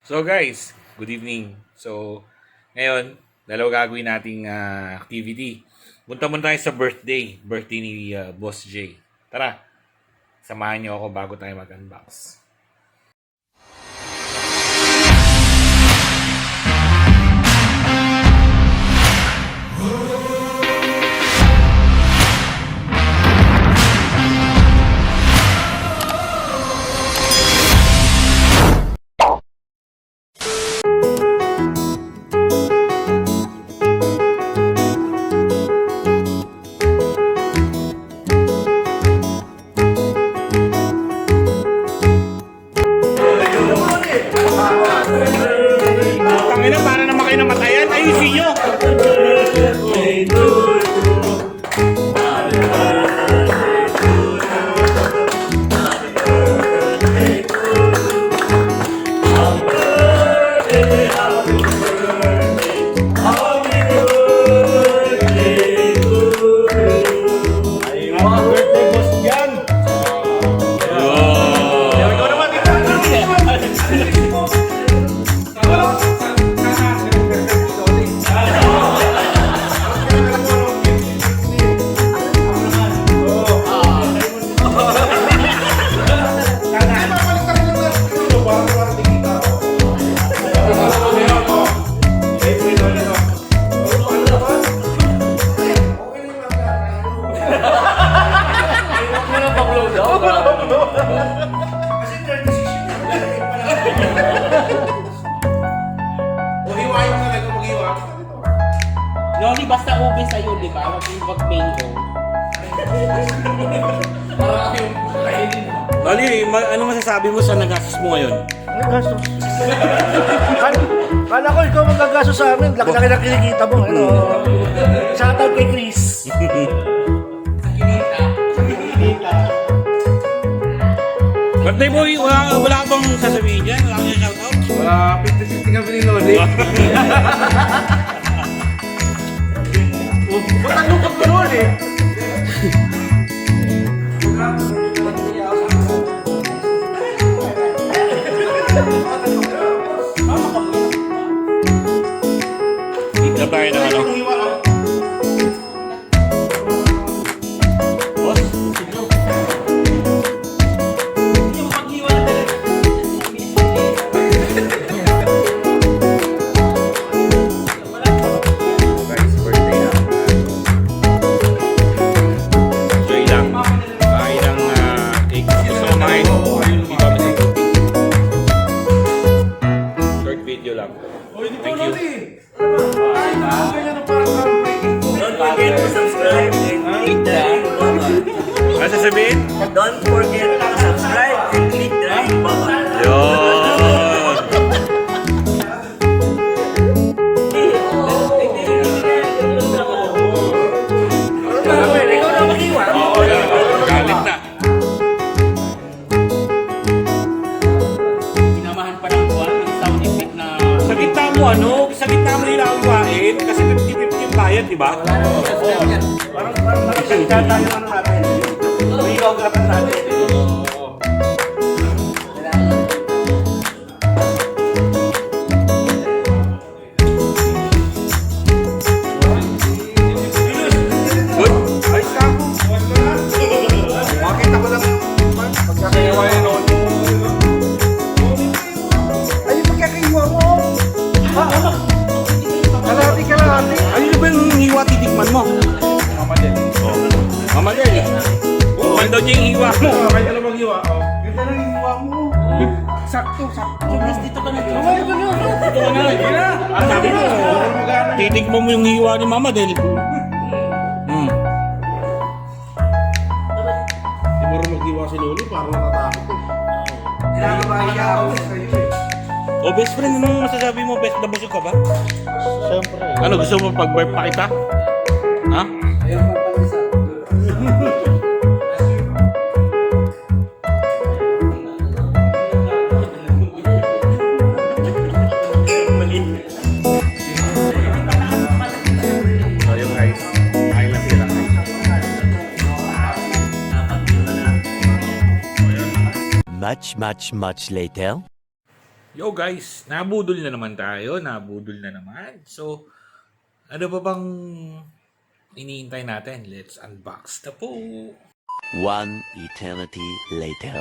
So guys, good evening. So ngayon, dalawa gagawin nating activity. Punta muna tayo sa birthday ni Boss J. Tara, samahan niyo ako bago tayo mag-unbox. Tangina, para naman kayo namatayan. Ayusin nyo! Loli, basta ube sa'yo, di ba? Wag mango. Para yung kainin mo. Loli, ano masasabi mo sa nagastos mo ngayon? Gastos. Kala ko ikaw magagastos sa amin. Laki-laki na kinikita mo. Ano? Shoutout kay Chris. Kinita. Birthday boy, wala ka bang sasabihin dyan? Wala kang shoutout? Wala, 50-50 kami ni Loli. Ba't ang lukot mo Loli? Dito tayo ng ano? Boss? Hindi mo pag-iwan na talaga. Guys, birthday na. Enjoy lang. Kain ng cake. Gusto mo kumain? Hindi pa ba cake? Short video lang. Thank you. Don't forget to subscribe and click the ring button. Ano sasabihin? Don't forget to subscribe and click the ring button. Yun! Ikaw na mag-iwan. Galit na. Sinamahan pa ng buwan ng sound effect na... Sa gitna mo ano? Sa gitna mo nila ang iwain kasi 50-50 yung bayad, di ba? Parang salita tayo ano natin. Choreographer natin. Good? Ayos ka ako. Makita ko lang. Pagkakayawa yun ako. Ay, pagkakayawa mo. Kalahati. Ano ba yung hiwa titikman mo? Mama Del. Kuman daw niya yung hiwa mo. Kaya ka na maghiwa. Ganda lang yung hiwa mo. Sakto. Chubis, dito ka na. Ito ka na. Ang sabi mo, titikman mo yung hiwa ni Mama Del. Hindi mo rin maghiwa si Lolo, parang natatakot eh. Kinakabahiya ako sa'yo eh. O best friend, anong masasabi mo? Best, nabusog ka ba? Siyempre. Ano, gusto mo pag-burp pa kita? Ha? Ayaw mo pag-isa. So yun guys, kain lang sila. Much later. Yo guys, nabudol na naman tayo. Nabudol na naman. So, ano pa bang iniintay natin? Let's unbox na po. One eternity later.